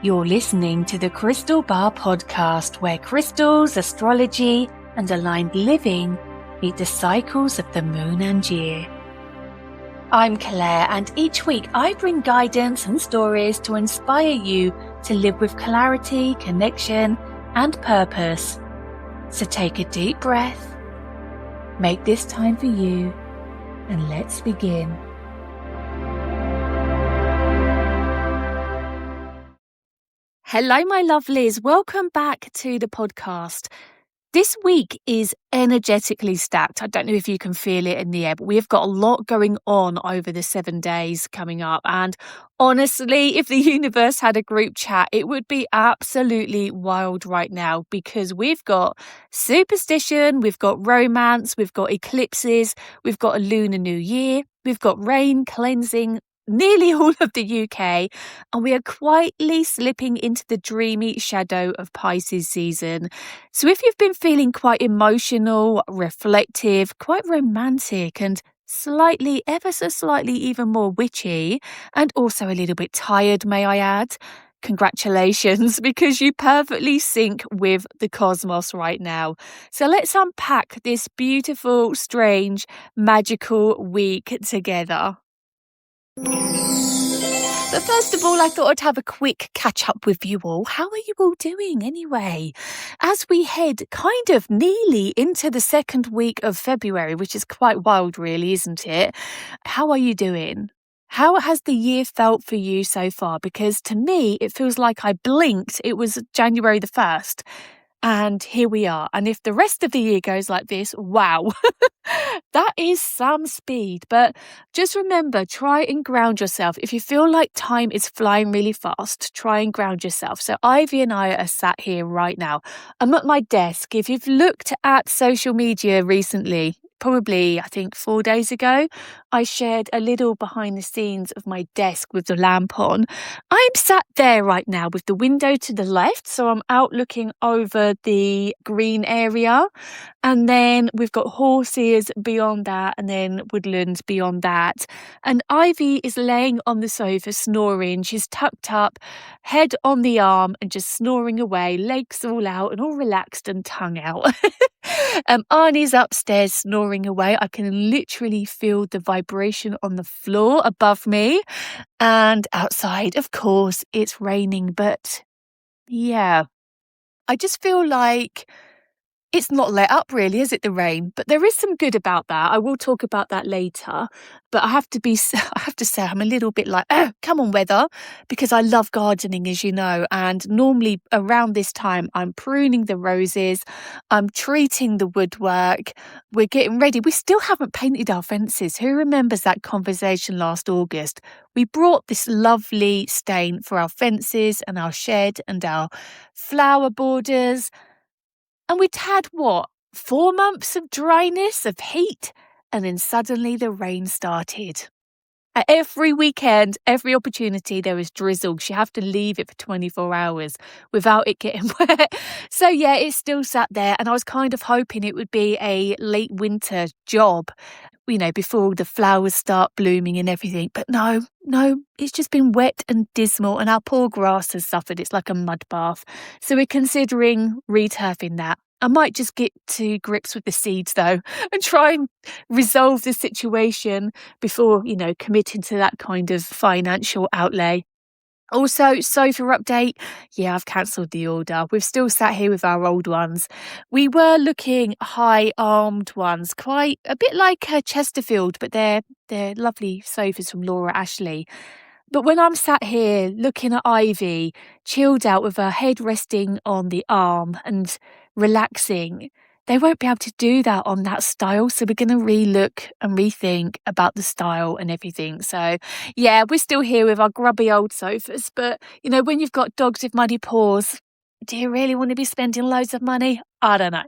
You're listening to the Crystal Bar podcast, where crystals, astrology, and aligned living meet the cycles of the moon and year. I'm Claire, and each week I bring guidance and stories to inspire you to live with clarity, connection, and purpose. So take a deep breath, make this time for you, and let's begin. Hello, my lovelies. Welcome back to the podcast. This week is energetically stacked. I don't know if you can feel it in the air, but we've got a lot going on over the 7 days coming up. And honestly, if the universe had a group chat, it would be absolutely wild right now, because we've got superstition, we've got romance, we've got eclipses, we've got a Lunar New Year, we've got rain cleansing nearly all of the UK, and we are quietly slipping into the dreamy shadow of Pisces season. So if you've been feeling quite emotional, reflective, quite romantic, and slightly, ever so slightly even more witchy, and also a little bit tired, may I add, congratulations, because you perfectly sync with the cosmos right now. So let's unpack this beautiful, strange, magical week together. But first of all, I thought I'd have a quick catch up with you all. How are you all doing anyway? As we head kind of nearly into the second week of February, which is quite wild really, isn't it? How are you doing? How has the year felt for you so far? Because to me, it feels like I blinked. It was January the 1st. And here we are. And if the rest of the year goes like this, wow, that is some speed. But just remember, try and ground yourself. If you feel like time is flying really fast, try and ground yourself. So Ivy and I are sat here right now. I'm at my desk. If you've looked at social media recently, probably, I think 4 days ago, I shared a little behind the scenes of my desk with the lamp on. I'm sat there right now with the window to the left, so I'm out looking over the green area, and then we've got horses beyond that, and then woodlands beyond that. And Ivy is laying on the sofa snoring. She's tucked up, head on the arm, and just snoring away, legs all out and all relaxed and tongue out. Arnie's upstairs snoring away. I can literally feel the vibration on the floor above me. And outside, of course, it's raining. But yeah, I just feel like it's not let up really, is it, the rain? But there is some good about that. I will talk about that later. But I have to say I'm a little bit like, oh, come on, weather, because I love gardening, as you know. And normally around this time, I'm pruning the roses, I'm treating the woodwork, we're getting ready. We still haven't painted our fences. Who remembers that conversation last August? We brought this lovely stain for our fences and our shed and our flower borders. And we'd had, 4 months of dryness, of heat, and then suddenly the rain started. Every weekend, every opportunity, there was drizzle. You have to leave it for 24 hours without it getting wet. So yeah, it's still sat there, and I was kind of hoping it would be a late winter job, before all the flowers start blooming and everything. But no, it's just been wet and dismal, and our poor grass has suffered. It's like a mud bath. So we're considering returfing that. I might just get to grips with the seeds though and try and resolve the situation before, committing to that kind of financial outlay. Also, sofa update. Yeah, I've cancelled the order. We've still sat here with our old ones. We were looking high-armed ones, quite a bit like Chesterfield, but they're lovely sofas from Laura Ashley. But when I'm sat here looking at Ivy, chilled out with her head resting on the arm and relaxing, they won't be able to do that on that style. So we're going to relook and rethink about the style and everything. So yeah, we're still here with our grubby old sofas. But, when you've got dogs with muddy paws, do you really want to be spending loads of money? I don't know.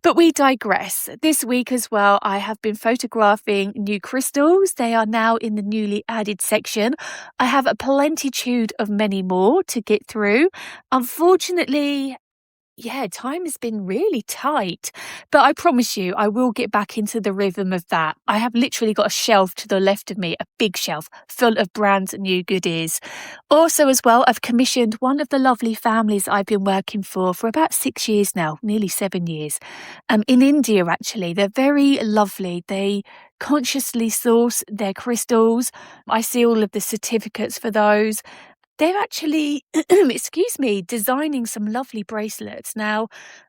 But we digress. This week as well, I have been photographing new crystals. They are now in the newly added section. I have a plentitude of many more to get through. Unfortunately, Yeah, time has been really tight, but I promise you, I will get back into the rhythm of that. I have literally got a shelf to the left of me, a big shelf full of brand new goodies. Also, as well, I've commissioned one of the lovely families I've been working for about 6 years now, nearly 7 years. In India, actually, they're very lovely. They consciously source their crystals. I see all of the certificates for those. They're actually, excuse me, designing some lovely bracelets. Now,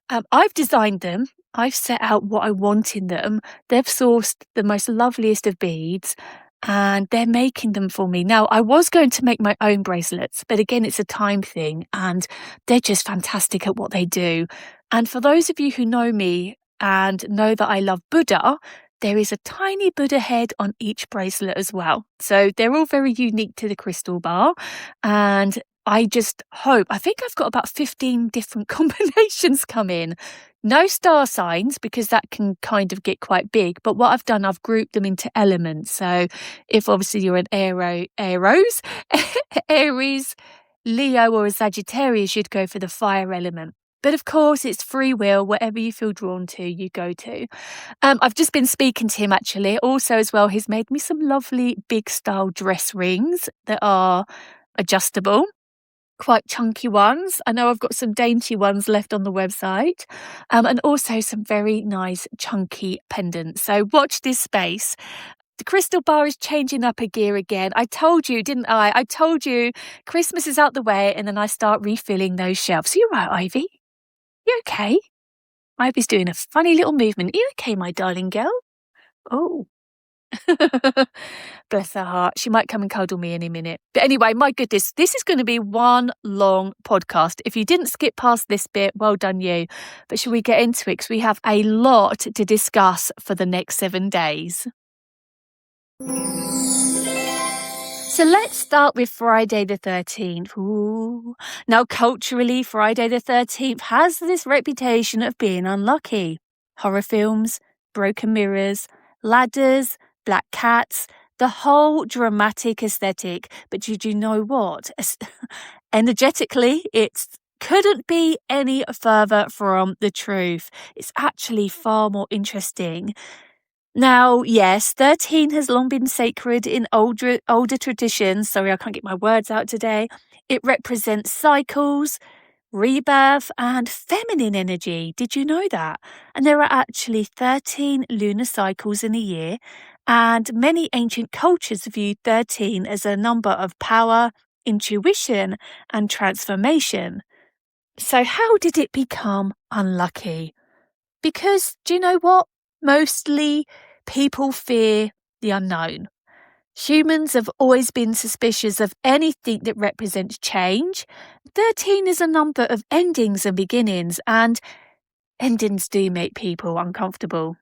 I've designed them. I've set out what I want in them. They've sourced the most loveliest of beads and they're making them for me. Now, I was going to make my own bracelets, but again, it's a time thing and they're just fantastic at what they do. And for those of you who know me and know that I love Buddha, there is a tiny Buddha head on each bracelet as well. So they're all very unique to the crystal bar. And I just hope, I think I've got about 15 different combinations come in. No star signs because that can kind of get quite big. But what I've done, I've grouped them into elements. So if obviously you're an Aries, Leo or a Sagittarius, you'd go for the fire element. But of course, it's free will. Whatever you feel drawn to, you go to. I've just been speaking to him actually. Also, as well, he's made me some lovely big style dress rings that are adjustable, quite chunky ones. I know I've got some dainty ones left on the website, and also some very nice chunky pendants. So watch this space. The crystal bar is changing up a gear again. I told you, didn't I? I told you Christmas is out the way and then I start refilling those shelves. Are you right, Ivy? You okay? Ivy's doing a funny little movement. Are you okay, my darling girl? Oh. Bless her heart. She might come and cuddle me any minute. But anyway, my goodness, this is going to be one long podcast. If you didn't skip past this bit, well done you. But shall we get into it? Because we have a lot to discuss for the next 7 days. So let's start with Friday the 13th. Ooh. Now, culturally, Friday the 13th has this reputation of being unlucky. Horror films, broken mirrors, ladders, black cats, the whole dramatic aesthetic. But did you know what? Energetically, it couldn't be any further from the truth. It's actually far more interesting. Now, yes, 13 has long been sacred in older traditions. Sorry, I can't get my words out today. It represents cycles, rebirth, and feminine energy. Did you know that? And there are actually 13 lunar cycles in a year, and many ancient cultures view 13 as a number of power, intuition, and transformation. So how did it become unlucky? Because, do you know what? Mostly people fear the unknown. Humans have always been suspicious of anything that represents change. 13 is a number of endings and beginnings, and endings do make people uncomfortable.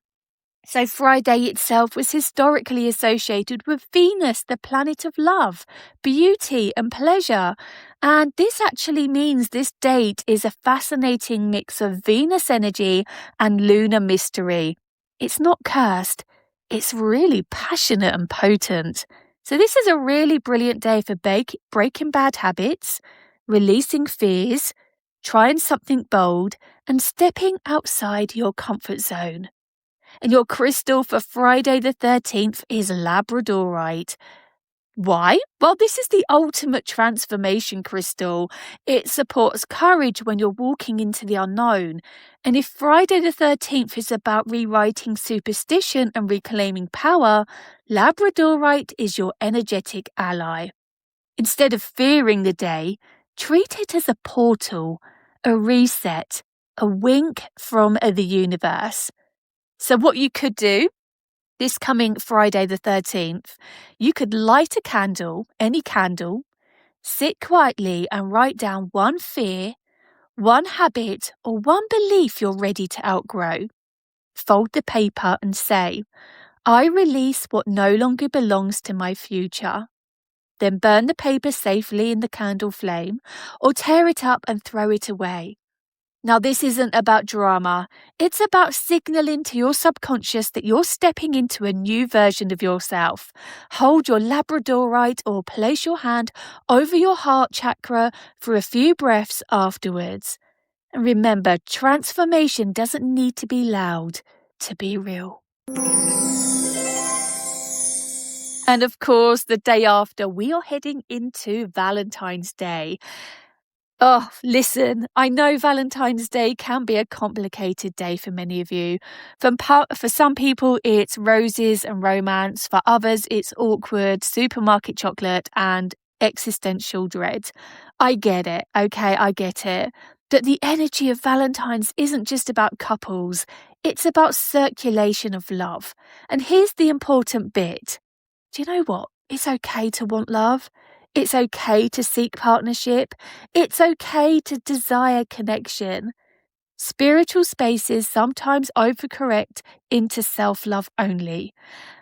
So Friday itself was historically associated with Venus, the planet of love, beauty and pleasure. And this actually means this date is a fascinating mix of Venus energy and lunar mystery. It's not cursed, it's really passionate and potent. So this is a really brilliant day for breaking bad habits, releasing fears, trying something bold, and stepping outside your comfort zone. And your crystal for Friday the 13th is Labradorite. Why? Well, this is the ultimate transformation crystal. It supports courage when you're walking into the unknown. And if Friday the 13th is about rewriting superstition and reclaiming power, Labradorite is your energetic ally. Instead of fearing the day, treat it as a portal, a reset, a wink from the universe. So what you could do this coming Friday the 13th, you could light a candle, any candle, sit quietly and write down one fear, one habit, or one belief you're ready to outgrow. Fold the paper and say, I release what no longer belongs to my future. Then burn the paper safely in the candle flame or tear it up and throw it away. Now, this isn't about drama. It's about signaling to your subconscious that you're stepping into a new version of yourself. Hold your Labradorite or place your hand over your heart chakra for a few breaths afterwards. And remember, transformation doesn't need to be loud to be real. And of course, the day after, we are heading into Valentine's Day. Oh, listen, I know Valentine's Day can be a complicated day for many of you. For some people, it's roses and romance. For others, it's awkward supermarket chocolate and existential dread. I get it, okay, I get it. But the energy of Valentine's isn't just about couples, it's about circulation of love. And here's the important bit. Do you know what? It's okay to want love. It's okay to seek partnership. It's okay to desire connection. Spiritual spaces sometimes overcorrect into self-love only.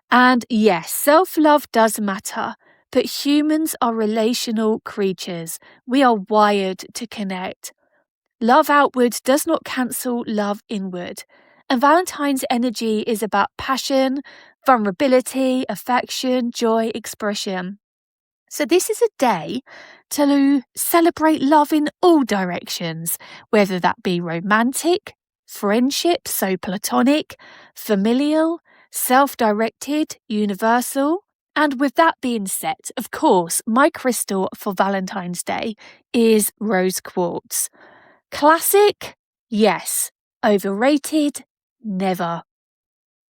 And yes, self-love does matter, but humans are relational creatures. We are wired to connect. Love outward does not cancel love inward. And Valentine's energy is about passion, vulnerability, affection, joy, expression. So this is a day to celebrate love in all directions, whether that be romantic, friendship, so platonic, familial, self-directed, universal. And with that being said, of course, my crystal for Valentine's Day is rose quartz. Classic? Yes. Overrated? Never.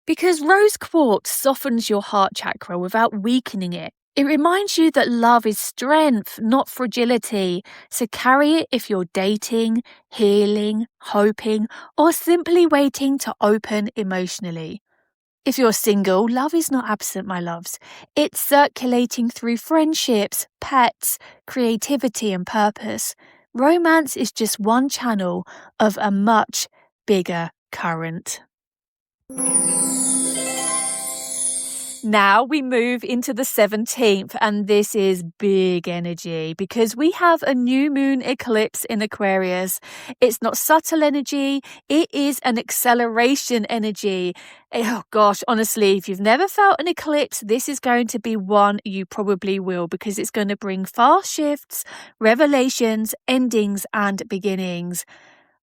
Because rose quartz softens your heart chakra without weakening it. It reminds you that love is strength, not fragility. So carry it if you're dating, healing, hoping, or simply waiting to open emotionally. If you're single, love is not absent, my loves. It's circulating through friendships, pets, creativity, and purpose. Romance is just one channel of a much bigger current. Now we move into the 17th, and this is big energy because we have a new moon eclipse in Aquarius. It's not subtle energy, it is an acceleration energy. Oh gosh, honestly, if you've never felt an eclipse, this is going to be one you probably will, because it's going to bring fast shifts, revelations, endings, and beginnings.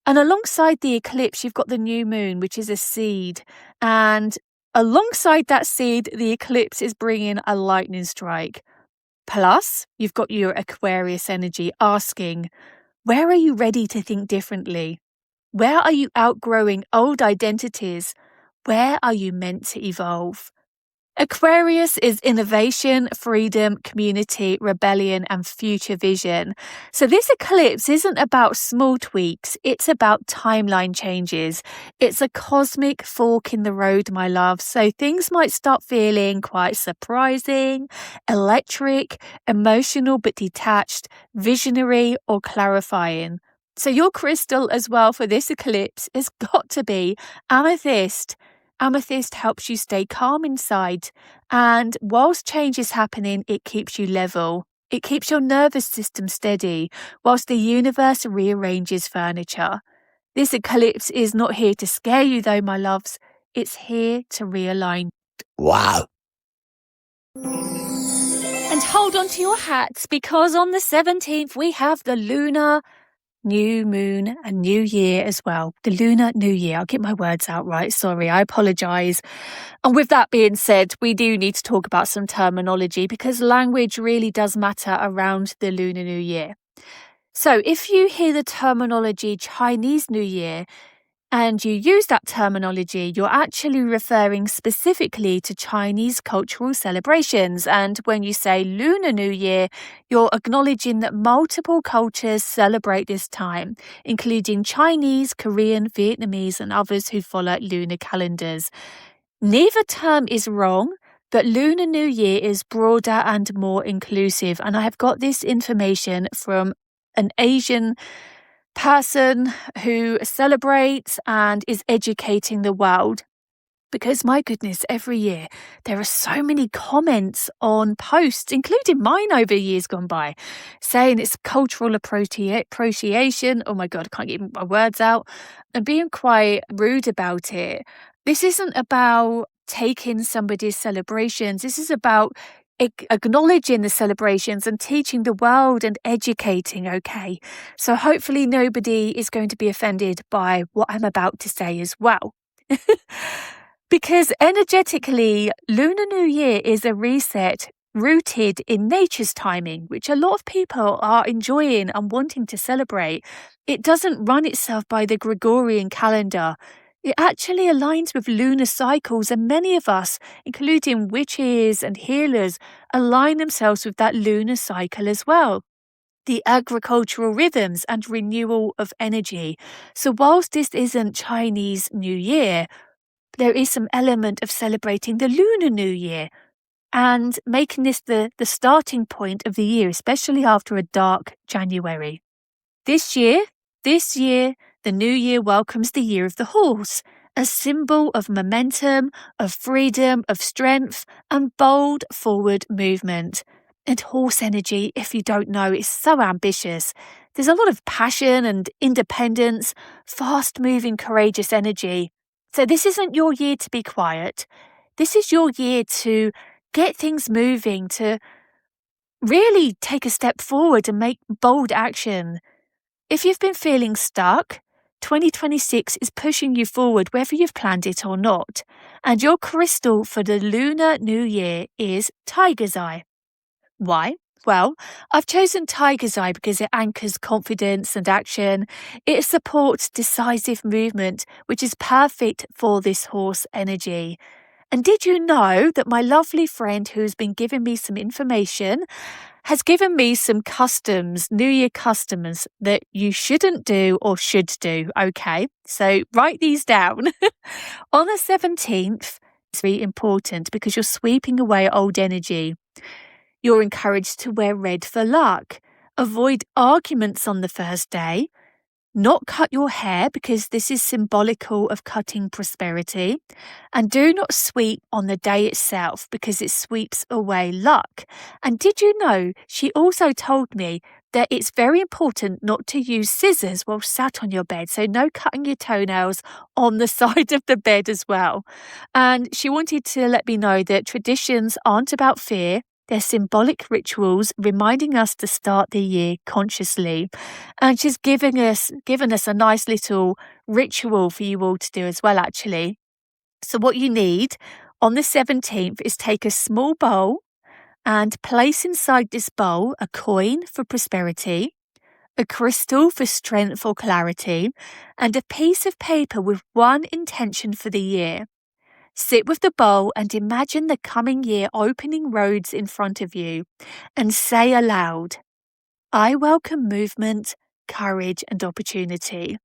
And alongside the eclipse, you've got the new moon, which is a seed. And alongside that seed, the eclipse is bringing a lightning strike. Plus, you've got your Aquarius energy asking, where are you ready to think differently? Where are you outgrowing old identities? Where are you meant to evolve? Aquarius is innovation, freedom, community, rebellion, and future vision. So this eclipse isn't about small tweaks, it's about timeline changes. It's a cosmic fork in the road, my love. So things might start feeling quite surprising, electric, emotional but detached, visionary, or clarifying. So your crystal as well for this eclipse has got to be amethyst. Amethyst helps you stay calm inside, and whilst change is happening, it keeps you level. It keeps your nervous system steady, whilst the universe rearranges furniture. This eclipse is not here to scare you though, my loves. It's here to realign. Wow. And hold on to your hats, because on the 17th we have the lunar new moon and new year as well. The lunar new year. I'll get my words out right. Sorry, I apologise. And with that being said, we do need to talk about some terminology, because language really does matter around the lunar new year. So if you hear the terminology Chinese New Year and you use that terminology, you're actually referring specifically to Chinese cultural celebrations. And when you say Lunar New Year, you're acknowledging that multiple cultures celebrate this time, including Chinese, Korean, Vietnamese, and others who follow lunar calendars. Neither term is wrong, but Lunar New Year is broader and more inclusive. And I have got this information from an Asian person who celebrates and is educating the world. Because my goodness, every year there are so many comments on posts, including mine over years gone by, saying it's cultural appropriation. Oh my God, I can't get my words out, and being quite rude about it. This isn't about taking somebody's celebrations. This is about acknowledging the celebrations and teaching the world and educating, okay? So hopefully nobody is going to be offended by what I'm about to say as well. Because energetically, Lunar New Year is a reset rooted in nature's timing, which a lot of people are enjoying and wanting to celebrate. It doesn't run itself by the Gregorian calendar. It actually aligns with lunar cycles, and many of us, including witches and healers, align themselves with that lunar cycle as well. The agricultural rhythms and renewal of energy. So whilst this isn't Chinese New Year, there is some element of celebrating the Lunar New Year and making this the starting point of the year, especially after a dark January. This year, the new year welcomes the year of the horse, a symbol of momentum, of freedom, of strength, and bold forward movement. And horse energy, if you don't know, is so ambitious. There's a lot of passion and independence, fast-moving, courageous energy. So this isn't your year to be quiet. This is your year to get things moving, to really take a step forward and make bold action. If you've been feeling stuck, 2026 is pushing you forward whether you've planned it or not. And your crystal for the Lunar New Year is Tiger's Eye. Why? Well, I've chosen Tiger's Eye because it anchors confidence and action. It supports decisive movement, which is perfect for this horse energy. And did you know that my lovely friend who's been giving me some information has given me some customs, New Year customs that you shouldn't do or should do, okay? So write these down. On the 17th, it's really important because you're sweeping away old energy. You're encouraged to wear red for luck. Avoid arguments on the first day. Not cut your hair because this is symbolical of cutting prosperity. And do not sweep on the day itself because it sweeps away luck. And did you know, she also told me that it's very important not to use scissors while sat on your bed. So no cutting your toenails on the side of the bed as well. And she wanted to let me know that traditions aren't about fear. They're symbolic rituals reminding us to start the year consciously. And she's given us a nice little ritual for you all to do as well, actually. So what you need on the 17th is take a small bowl and place inside this bowl a coin for prosperity, a crystal for strength or clarity, and a piece of paper with one intention for the year. Sit with the bowl and imagine the coming year opening roads in front of you and say aloud, I welcome movement, courage, and opportunity.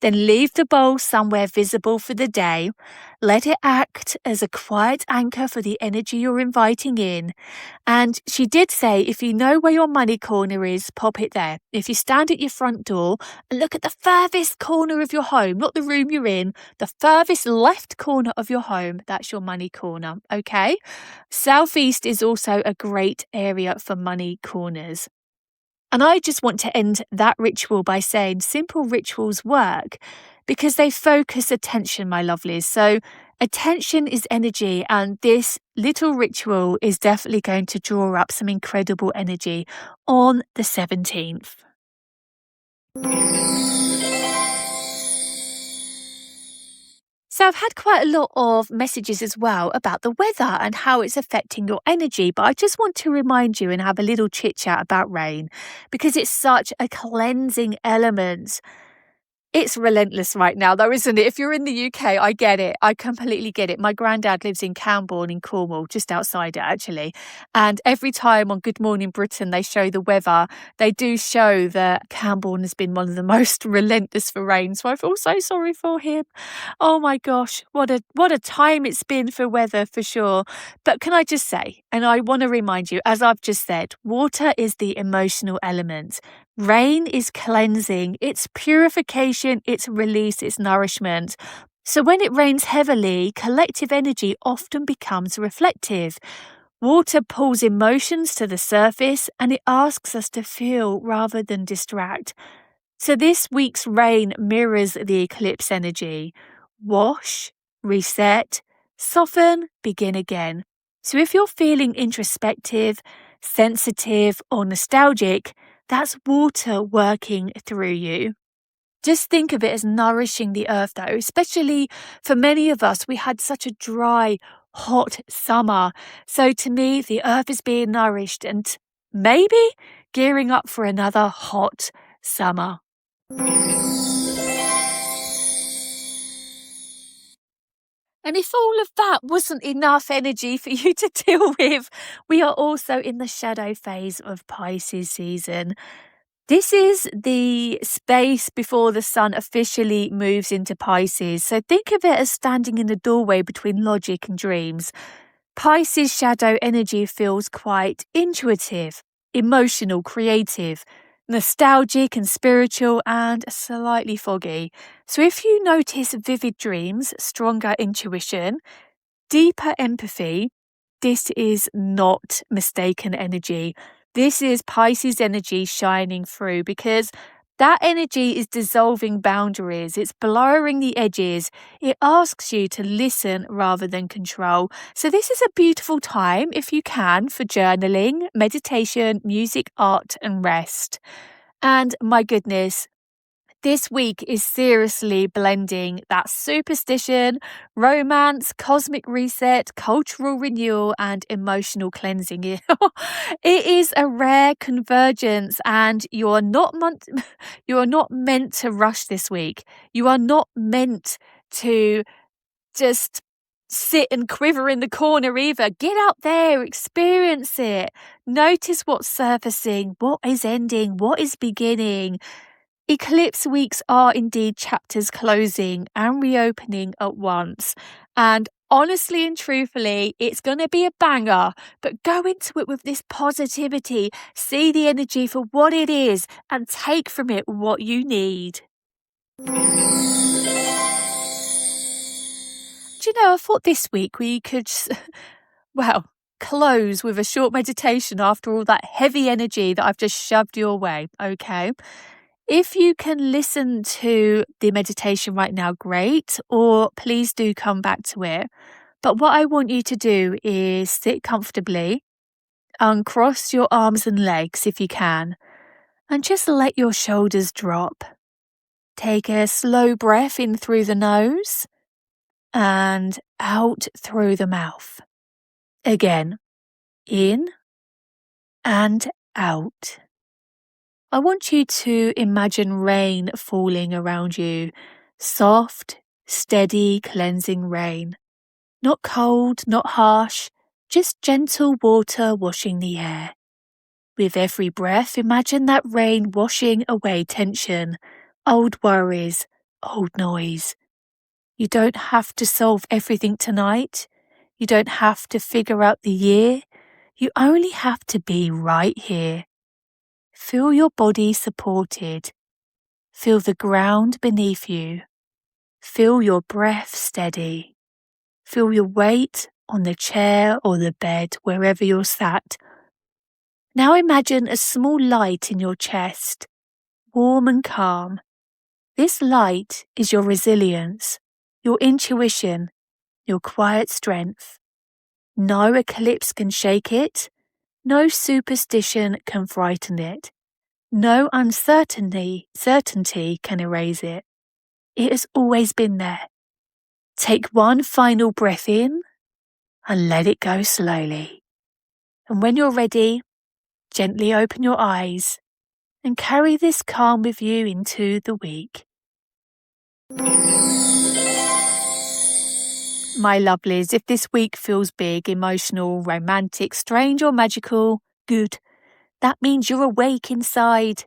Then leave the bowl somewhere visible for the day. Let it act as a quiet anchor for the energy you're inviting in. And she did say, if you know where your money corner is, pop it there. If you stand at your front door and look at the furthest corner of your home, not the room you're in, the furthest left corner of your home, that's your money corner, okay? Southeast is also a great area for money corners. And I just want to end that ritual by saying simple rituals work because they focus attention, my lovelies. So attention is energy, and this little ritual is definitely going to draw up some incredible energy on the 17th. So I've had quite a lot of messages as well about the weather and how it's affecting your energy, but I just want to remind you and have a little chit chat about rain because it's such a cleansing element. It's relentless right now, though, isn't it? If you're in the UK, I get it. I completely get it. My granddad lives in Camborne in Cornwall, just outside it, actually. And every time on Good Morning Britain, they show the weather, they do show that Camborne has been one of the most relentless for rain. So I feel so sorry for him. Oh my gosh, what a time it's been for weather, for sure. But can I just say, and I want to remind you, as I've just said, water is the emotional element. Rain is cleansing, it's purification, it's release, it's nourishment. So when it rains heavily, collective energy often becomes reflective. Water pulls emotions to the surface and it asks us to feel rather than distract. So this week's rain mirrors the eclipse energy. Wash, reset, soften, begin again. So if you're feeling introspective, sensitive, or nostalgic, that's water working through you. Just think of it as nourishing the earth, though, especially for many of us. We had such a dry, hot summer. So to me, the earth is being nourished and maybe gearing up for another hot summer. And if all of that wasn't enough energy for you to deal with, we are also in the shadow phase of Pisces season. This is the space before the sun officially moves into Pisces. So think of it as standing in the doorway between logic and dreams. Pisces shadow energy feels quite intuitive, emotional, creative, nostalgic and spiritual, and slightly foggy. So if you notice vivid dreams, stronger intuition, deeper empathy, this is not mistaken energy. This is Pisces energy shining through, because that energy is dissolving boundaries. It's blurring the edges. It asks you to listen rather than control. So this is a beautiful time, if you can, for journaling, meditation, music, art, and rest. And my goodness, this week is seriously blending that superstition, romance, cosmic reset, cultural renewal, and emotional cleansing. It is a rare convergence, and you are not meant to rush this week. You are not meant to just sit and quiver in the corner either. Get out there, experience it. Notice what's surfacing, what is ending, what is beginning. Eclipse weeks are indeed chapters closing and reopening at once. And honestly and truthfully, it's going to be a banger, but go into it with this positivity, see the energy for what it is, and take from it what you need. Do you know, I thought this week we could, close with a short meditation after all that heavy energy that I've just shoved your way, okay? If you can listen to the meditation right now, great, or please do come back to it. But what I want you to do is sit comfortably, uncross your arms and legs if you can, and just let your shoulders drop. Take a slow breath in through the nose and out through the mouth. Again, in and out. I want you to imagine rain falling around you. Soft, steady, cleansing rain. Not cold, not harsh, just gentle water washing the air. With every breath, imagine that rain washing away tension, old worries, old noise. You don't have to solve everything tonight. You don't have to figure out the year. You only have to be right here. Feel your body supported. Feel the ground beneath you. Feel your breath steady. Feel your weight on the chair or the bed, wherever you're sat. Now imagine a small light in your chest, warm and calm. This light is your resilience, your intuition, your quiet strength. No eclipse can shake it. No superstition can frighten it. No certainty can erase it. It has always been there. Take one final breath in and let it go slowly. And when you're ready, gently open your eyes and carry this calm with you into the week. My lovelies, if this week feels big, emotional, romantic, strange or magical, good. That means you're awake inside.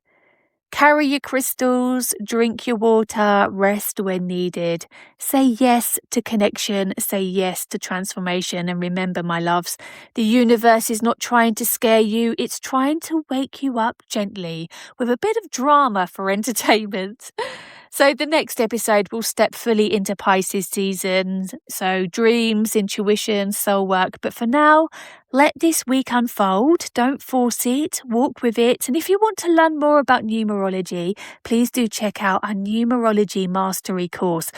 Carry your crystals, drink your water, rest when needed. Say yes to connection, say yes to transformation. And remember, my loves, the universe is not trying to scare you, it's trying to wake you up gently with a bit of drama for entertainment. So the next episode will step fully into Pisces season. So dreams, intuition, soul work. But for now, let this week unfold. Don't force it. Walk with it. And if you want to learn more about numerology, please do check out our numerology mastery course.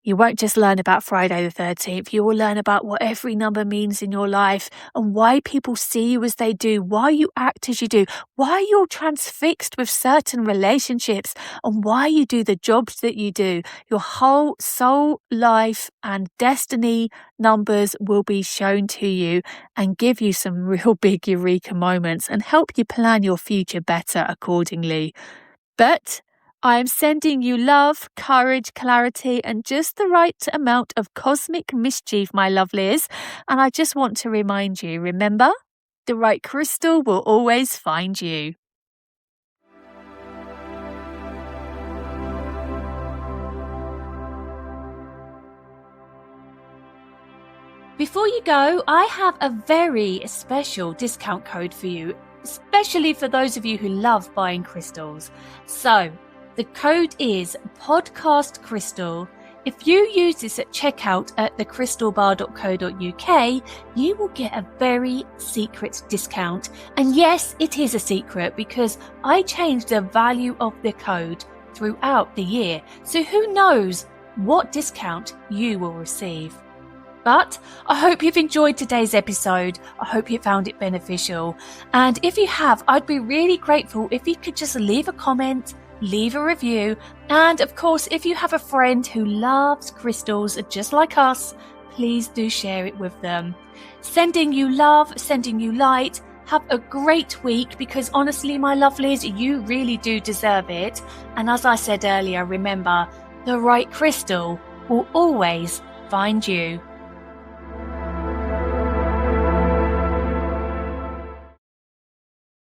You won't just learn about Friday the 13th, you will learn about what every number means in your life and why people see you as they do, why you act as you do, why you're transfixed with certain relationships, and why you do the jobs that you do. Your whole soul, life, and destiny numbers will be shown to you and give you some real big eureka moments and help you plan your future better accordingly. But I am sending you love, courage, clarity, and just the right amount of cosmic mischief, my lovelies. And I just want to remind you, remember, the right crystal will always find you. Before you go, I have a very special discount code for you, especially for those of you who love buying crystals. So, the code is Podcast Crystal. If you use this at checkout at thecrystalbar.co.uk, you will get a very secret discount. And yes, it is a secret because I changed the value of the code throughout the year. So who knows what discount you will receive. But I hope you've enjoyed today's episode. I hope you found it beneficial. And if you have, I'd be really grateful if you could just leave a comment, leave a review, and of course, if you have a friend who loves crystals just like us, please do share it with them. Sending you love, sending you light. Have a great week because honestly, my lovelies, you really do deserve it. And as I said earlier, remember, the right crystal will always find you.